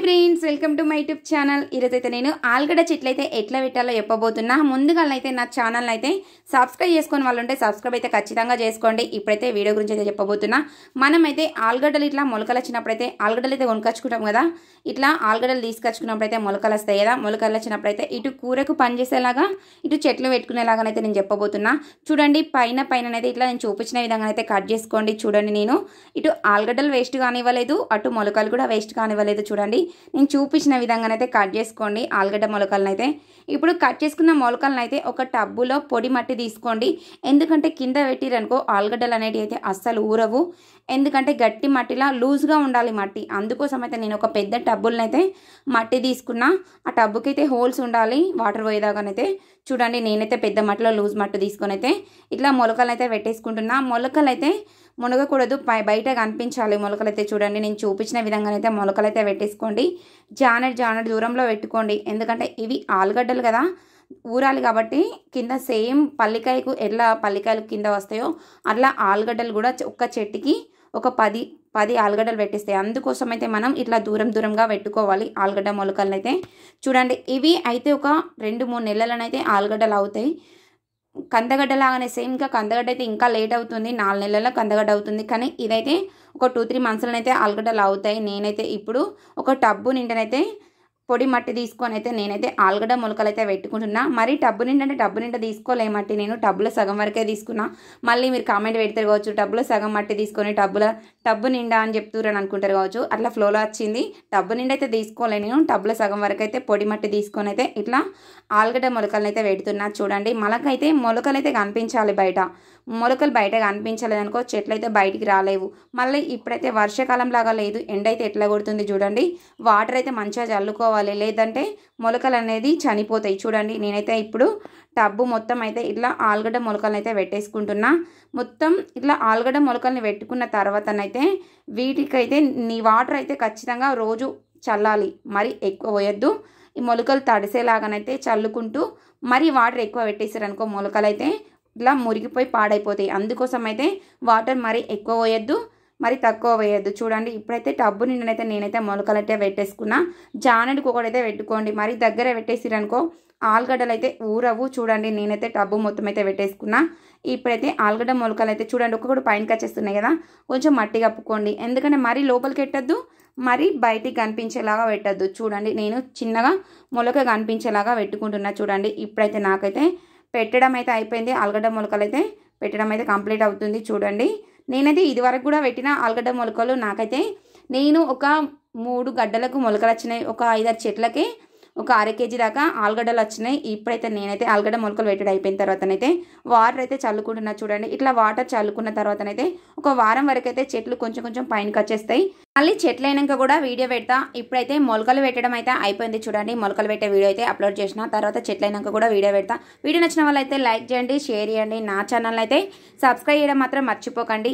Friends, welcome to my YouTube channel. ఈరోజైతే నేను ఆలుగడ్డ చెట్లు అయితే ఎట్లా పెట్టాలో చెప్పబోతున్నా. ముందుగా అయితే నా ఛానల్ అయితే సబ్స్క్రైబ్ చేసుకొని వాళ్ళు ఉంటే సబ్స్క్రైబ్ అయితే ఖచ్చితంగా చేసుకోండి. ఇప్పుడైతే వీడియో గురించి అయితే చెప్పబోతున్నా. మనమైతే ఆలుగడ్డలు ఇట్లా మొలకలు వచ్చినప్పుడైతే ఆలుగడ్డలు అయితే కొనుకొచ్చుకుంటాం కదా. ఇట్లా ఆలుగడ్డలు తీసుకొచ్చుకున్నప్పుడైతే మొలకలు వస్తాయి కదా. మొలకలు వచ్చినప్పుడైతే ఇటు కూరకు పనిచేసేలాగా ఇటు చెట్లు పెట్టుకునేలాగానైతే నేను చెప్పబోతున్నా. చూడండి, పైననైతే ఇట్లా నేను చూపించిన విధంగా అయితే కట్ చేసుకోండి. చూడండి, నేను ఇటు ఆలుగడ్డలు వేస్ట్ కానివ్వలేదు, అటు మొలకలు కూడా వేస్ట్ కానివ్వలేదు. చూడండి, నేను చూపించిన విధంగానైతే కట్ చేసుకోండి ఆలుగడ్డ మొలకలను అయితే. ఇప్పుడు కట్ చేసుకున్న మొలకలను అయితే ఒక టబ్బులో పొడి మట్టి తీసుకోండి. ఎందుకంటే కింద పెట్టిరనుకో ఆలుగడ్డలు అనేటివి అయితే అస్సలు ఊరవు. ఎందుకంటే గట్టి మట్టిలా లూజ్గా ఉండాలి మట్టి. అందుకోసం అయితే నేను ఒక పెద్ద టబ్బులనైతే మట్టి తీసుకున్నా. ఆ టబ్బుకి అయితే హోల్స్ ఉండాలి వాటర్ పోయేదాకానైతే. చూడండి, నేనైతే పెద్ద మట్టిలో లూజ్ మట్టి తీసుకొని అయితే ఇట్లా మొలకలు అయితే పెట్టేసుకుంటున్నా. మొలకలు అయితే మునగకూడదు, బయట కనిపించాలి మొలకలు అయితే. చూడండి, నేను చూపించిన విధంగానైతే మొలకలు అయితే పెట్టేసుకోండి. జానెడ్ దూరంలో పెట్టుకోండి. ఎందుకంటే ఇవి ఆలుగడ్డలు కదా, ఊరాలి కాబట్టి కింద సేమ్ పల్లికాయకు ఎట్లా పల్లికాయలు కింద వస్తాయో అట్లా ఆలుగడ్డలు కూడా ఒక చెట్టుకి ఒక 10 ఆలుగడ్డలు పెట్టేస్తాయి. అందుకోసం అయితే మనం ఇట్లా దూరంగా పెట్టుకోవాలి ఆలుగడ్డ మొలకలను అయితే. చూడండి, ఇవి అయితే ఒక 2-3 నెలలనైతే ఆలుగడ్డలు అవుతాయి. కందగడ్డ లాగానే సేమ్. ఇంకా కందగడ్డ అయితే ఇంకా లేట్ అవుతుంది, 4 నెలల కందగడ్డ అవుతుంది. కానీ ఇదైతే ఒక 2-3 మంత్స్లోనైతే ఆలుగడ్డలు అవుతాయి. నేనైతే ఇప్పుడు ఒక టబ్బు నిండనైతే పొడి మట్టి తీసుకొని అయితే నేనైతే ఆలుగడ్డ మొలకలు అయితే పెట్టుకుంటున్నా. మరి టబ్బు నిండా తీసుకోలే మట్టి, నేను టబ్బులో సగం వరకే తీసుకున్నా. మళ్ళీ మీరు కామెంట్ పెడతారు కావచ్చు, టబ్బులో సగం మట్టి తీసుకొని టబ్బు నిండా అని చెప్తురని అనుకుంటారు కావచ్చు. అట్లా ఫ్లోలో వచ్చింది. టబ్బు నిండా అయితే తీసుకోలే, నేను టబ్బులో సగం వరకు అయితే పొడి మట్టి తీసుకొని అయితే ఇట్లా ఆలుగడ్డ మొలకలను అయితే పెడుతున్నా. చూడండి, మనకైతే మొలకలు అయితే కనిపించాలి బయట. మొలకలు బయట కనిపించలేదనుకో చెట్లు అయితే బయటికి రాలేవు. మళ్ళీ ఇప్పుడైతే వర్షాకాలం లాగా లేదు, ఎండ అయితే ఎట్లా కొడుతుంది చూడండి. వాటర్ అయితే మంచిగా చల్లుకోవాలి, లేదంటే మొలకలు అనేది చనిపోతాయి. చూడండి, నేనైతే ఇప్పుడు టబ్బు మొత్తం అయితే ఇట్లా ఆలుగడ్డ మొలకలను అయితే పెట్టేసుకుంటున్నా. మొత్తం ఇట్లా ఆలుగడ్డ మొలకల్ని పెట్టుకున్న తర్వాతనైతే వీటికైతే నీ వాటర్ అయితే ఖచ్చితంగా రోజు చల్లాలి. మరి ఎక్కువ పోయొద్దు. ఈ మొలకలు తడిసేలాగానైతే చల్లుకుంటూ మరి వాటర్ ఎక్కువ పెట్టేసారనుకో మొలకలు అయితే ఇట్లా మురిగిపోయి పాడైపోతాయి. అందుకోసం అయితే వాటర్ మరి ఎక్కువ పోయొద్దు, మరి తక్కువ వేయద్దు. చూడండి, ఇప్పుడైతే టబ్బు నిండనైతే నేనైతే మొలకలు అయితే పెట్టేసుకున్నా. జానెడ్కి ఒకటైతే పెట్టుకోండి. మరి దగ్గర పెట్టేసిరనుకో ఆలుగడ్డలు అయితే ఊరవు. చూడండి, నేనైతే టబ్బు మొత్తం అయితే పెట్టేసుకున్నా. ఇప్పుడైతే ఆలుగడ్డ మొలకలు అయితే చూడండి ఒక్కొక్కటి పైనకి వచ్చేస్తున్నాయి కదా. కొంచెం మట్టి కప్పుకోండి, ఎందుకంటే మరీ లోపలికి పెట్టద్దు, మరి బయటికి కనిపించేలాగా పెట్టద్దు. చూడండి, నేను చిన్నగా మొలక కనిపించేలాగా పెట్టుకుంటున్నా. చూడండి, ఇప్పుడైతే నాకైతే పెట్టడం అయితే అయిపోయింది. ఆలుగడ్డ మొలకలు అయితే పెట్టడం అయితే కంప్లీట్ అవుతుంది. చూడండి, నేనైతే ఇదివరకు కూడా పెట్టిన ఆలుగడ్డ మొలకలు నాకైతే నేను ఒక 3 గడ్డలకు మొలకలు వచ్చినాయి. ఒక 5-6 చెట్లకి ఒక అర కేజీ దాకా ఆలుగడ్డలు వచ్చినాయి. ఇప్పుడైతే నేనైతే ఆలుగడ్డ మొలకలు పెట్టడం అయిపోయిన తర్వాతనైతే వాటర్ అయితే చల్లుకుంటున్నా. చూడండి, ఇట్లా వాటర్ చల్లుకున్న తర్వాతనైతే ఒక వారం వరకు అయితే చెట్లు కొంచెం పైనకి వచ్చేస్తాయి. మళ్ళీ చెట్లు అయినాక కూడా వీడియో పెడతా. ఇప్పుడైతే మొలకలు పెట్టడం అయితే అయిపోయింది. చూడండి, మొలకలు పెట్టే వీడియో అయితే అప్లోడ్ చేసిన తర్వాత చెట్లు అయినాక కూడా వీడియో పెడతా. వీడియో నచ్చిన వాళ్ళైతే లైక్ చేయండి, షేర్ చేయండి. నా ఛానల్ అయితే సబ్స్క్రైబ్ చేయడం మాత్రం మర్చిపోకండి.